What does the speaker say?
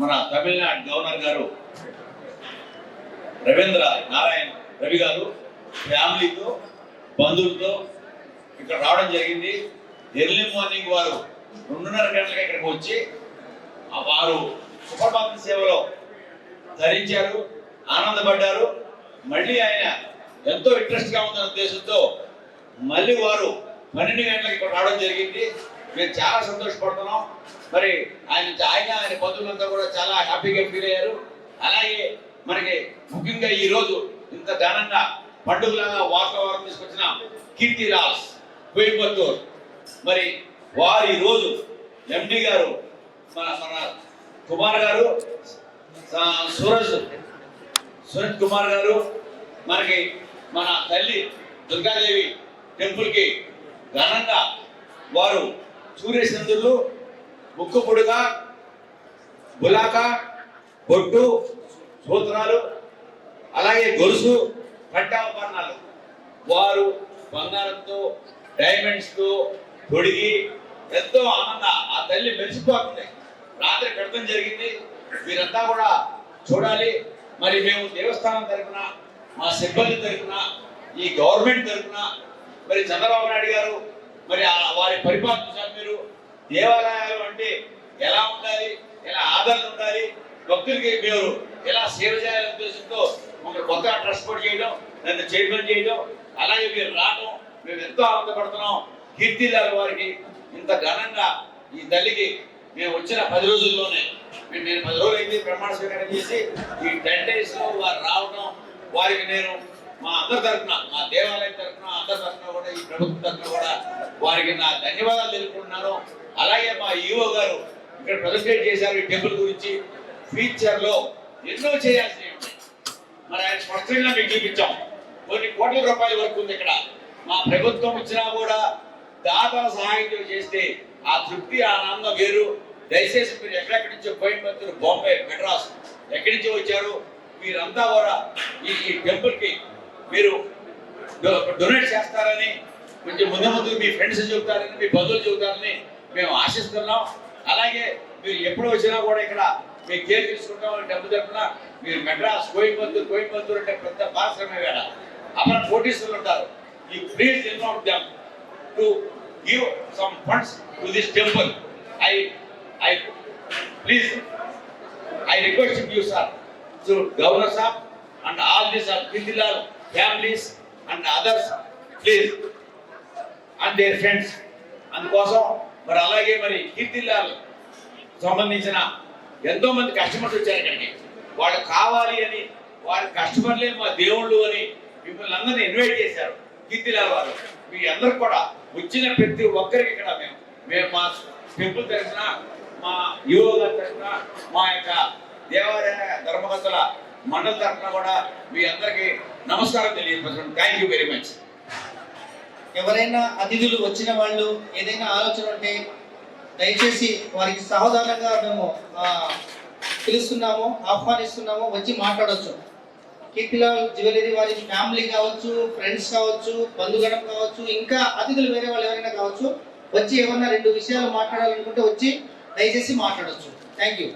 మన తమిళనాడు గవర్నర్ గారు రవీంద్ర నారాయణ రవి గారు ఫ్యామిలీతో బంధువులతో ఇక్కడ రావడం జరిగింది. ఎర్లీ మార్నింగ్ వారు 2:30 గంటలకు ఇక్కడికి వచ్చి వారు సుప్రభాత సేవలో ధరించారు, ఆనందపడ్డారు. మళ్ళీ ఆయన ఎంతో ఇంట్రెస్ట్ గా ఉందన్న ఉద్దేశంతో మళ్ళీ వారు 12 గంటలకు ఇక్కడ రావడం జరిగింది. మేము చాలా సంతోషపడుతున్నాం. మరి ఆయన బంధువులంతా కూడా చాలా హ్యాపీగా ఫీల్ అయ్యారు. అలాగే మనకి ముఖ్యంగా ఈ రోజు ఇంత ఘనంగా పండుగలాగా వాతావరణం తీసుకొచ్చిన కీర్తిలాల్ కోయంబత్తూర్, మరి వారు ఈ రోజు ఎండి గారు మన కుమార్ గారు, సునీత్ కుమార్ గారు మనకి మన తల్లి దుర్గాదేవి టెంపుల్ కి ఘనంగా వారు సూర్యచంద్రులు, ముక్కు పొడుగా, బులాక, బొట్టు, సూత్రాలు, అలాగే గొలుసు, పట్టాభరణాలు వారు బంగారంతో డైమండ్స్ తో తొడిగి ఎంతో ఆనంద ఆ తల్లి మెరిసిపోతుంది. రాత్రి కడతం జరిగింది. మీరంతా కూడా చూడాలి. మరి మేము దేవస్థానం తరఫున, మా సిబ్బంది తరఫున, ఈ గవర్నమెంట్ తరఫున, మరి చంద్రబాబు నాయుడు గారు మరి వారి పరిపాలన మీరు దేవాలయాలు అంటే ఎలా ఉండాలి, ఎలా ఆదరణ ఉండాలి, భక్తులకి మీరు ఎలా సేవ చేయాలనే ఉద్దేశంతో మమ్మల్ని కొత్తగా ట్రస్ట్ బోర్డు చేయడం, నన్ను చైర్మన్ చేయడం, అలాగే మీరు రావడం మేము ఎంతో ఆనందపడుతున్నాం. కీర్తిలాల్ వారికి ఇంత ఘనంగా ఈ తల్లికి మేము వచ్చిన 10 రోజుల్లోనే నేను 10 రోజులు అయింది ప్రమాణ స్వీకారం చేసి ఈ 10 days లో వారు రావడం, వారికి నేను మా అందరి తరఫున, మా దేవాలయం తరఫున, అందరి తరఫున కూడా, ఈ ప్రభుత్వం తరఫున కూడా వారికి నా ధన్యవాదాలు తెలుపుకుంటున్నాను. అలాగే మా ఈఓ గారు ఇక్కడ ప్రజెంటేట్ చేశారు ఈ టెంపుల్ గురించి. ఫ్యూచర్ లో ఎన్నో చేయాల్సినవి ఉన్నాయి. మరి ఆయన స్పష్టంగా మీకు చూపించాం. కొన్ని కోట్ల రూపాయల వరకు ఉంది ఇక్కడ. మా ప్రభుత్వం ఇచ్చినా కూడా దాతల సహాయం చేస్తే ఆ తృప్తి, ఆ ఆనందం వేరు. దయచేసి మీరు ఎక్కడెక్కడి నుంచో కోయంబత్తూరు, బాంబే, మెడ్రాస్ ఎక్కడి నుంచో వచ్చారు, మీరంతా కూడా ఈ టెంపుల్ కి మీరు డొనేట్ చేస్తారని, కొంచెం ముందు మీ ఫ్రెండ్స్ చెబుతారని, మీ బంధువులు చెబుతారని మేము ఆశిస్తున్నాం. అలాగే మీరు ఎప్పుడు వచ్చినా కూడా ఇక్కడ మీ కేర్ తీసుకుంటాం. డబ్బు తరఫున మీరు మెడ్రాస్, కోయంబత్తూరు అంటే పెద్ద పారిశ్రామిక వేడ అక్కడ కోటీశ్వరులు ఉంటారు. ఈ please involve them to give some funds to this temple. I request you, sir, to Governor sir and all these Kidilal families and others, please, and their friends. అందుకోసం మరి అలాగే మరి కీర్తిలాల్ సంబంధించిన ఎంతో మంది కస్టమర్స్ వచ్చారు ఇక్కడికి. వాళ్ళు కావాలి అని, వారి కస్టమర్లే మా దేవుళ్ళు అని మిమ్మల్ని అందరినీ ఇన్వైట్ చేశారు కీర్తిలాల్ వారు. మీ అందరు కూడా వచ్చిన ప్రతి ఒక్కరికి ఇక్కడ మేము మా టెంపుల్ తరఫున, మా యువ తరఫున, మా యొక్క దేవాలయ ధర్మకర్తల మండలి తరఫున కూడా మీ అందరికి నమస్కారం తెలియజేస్తున్నాను. Thank you very much. ఎవరైనా అతిథులు వచ్చిన వాళ్ళు ఏదైనా ఆలోచన ఉంటే దయచేసి వారికి సహోదరంగా మేము పిలుస్తున్నాము, ఆహ్వానిస్తున్నాము, వచ్చి మాట్లాడవచ్చు. కీర్తిలాల్ జ్యువెలరీ వారి ఫ్యామిలీ కావచ్చు, ఫ్రెండ్స్ కావచ్చు, బంధుగణం కావచ్చు, ఇంకా అతిథులు వేరే వాళ్ళు ఎవరైనా కావచ్చు, వచ్చి ఏమన్నా 2 విషయాలు మాట్లాడాలనుకుంటే వచ్చి దయచేసి మాట్లాడవచ్చు. Thank you.